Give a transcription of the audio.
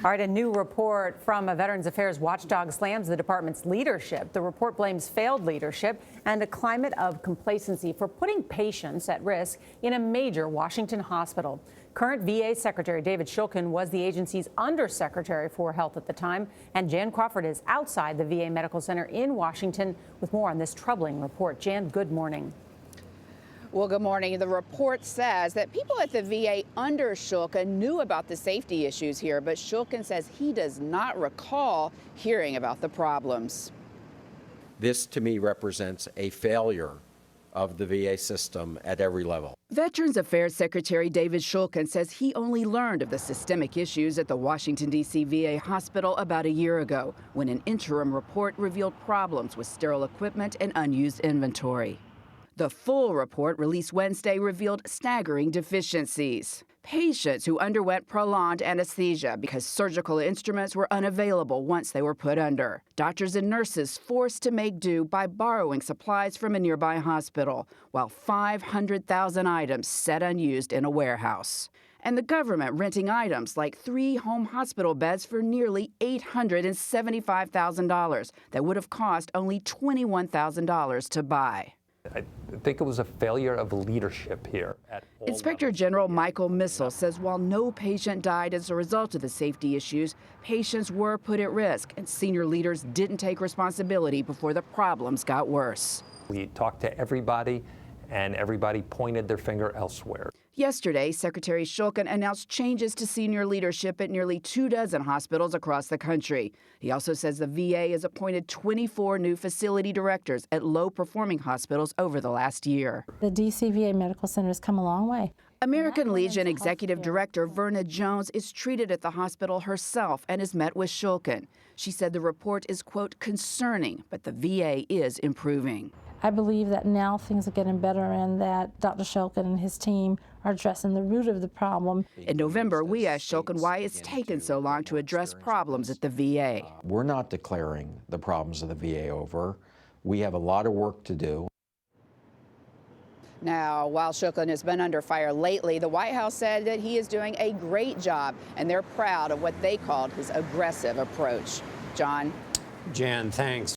All right, a new report from a Veterans Affairs watchdog slams the department's leadership. The report blames failed leadership and a climate of complacency for putting patients at risk in a major Washington hospital. Current VA Secretary David Shulkin was the agency's undersecretary for health at the time, and Jan Crawford is outside the VA Medical Center in Washington with more on this troubling report. Jan, good morning. Well, good morning. The report says that people at the VA under Shulkin knew about the safety issues here, but Shulkin says he does not recall hearing about the problems. This, to me, represents a failure of the VA system at every level. Veterans Affairs Secretary David Shulkin says he only learned of the systemic issues at the Washington, D.C. VA hospital about a year ago, when an interim report revealed problems with sterile equipment and unused inventory. The full report released Wednesday revealed staggering deficiencies. Patients who underwent prolonged anesthesia because surgical instruments were unavailable once they were put under. Doctors and nurses forced to make do by borrowing supplies from a nearby hospital, while 500,000 items sat unused in a warehouse. And the government renting items like 3 home hospital beds for nearly $875,000 that would have cost only $21,000 to buy. I think it was a failure of leadership here. Inspector General Michael Missel says while no patient died as a result of the safety issues, patients were put at risk, and senior leaders didn't take responsibility before the problems got worse. We talked to everybody, and everybody pointed their finger elsewhere. Yesterday, Secretary Shulkin announced changes to senior leadership at nearly 24 hospitals across the country. He also says the VA has appointed 24 new facility directors at low-performing hospitals over the last year. The D.C. VA Medical Center has come a long way. American Legion Executive Director Verna Jones is treated at the hospital herself and has met with Shulkin. She said the report is, quote, concerning, but the VA is improving. I believe that now things are getting better and that Dr. Shulkin and his team are addressing the root of the problem. In November, we asked Shulkin why it's taken so long to address problems at the VA. We're not declaring the problems of the VA over. We have a lot of work to do. Now, while Shulkin has been under fire lately, the White House said that he is doing a great job, and they're proud of what they called his aggressive approach. John? Jan, thanks.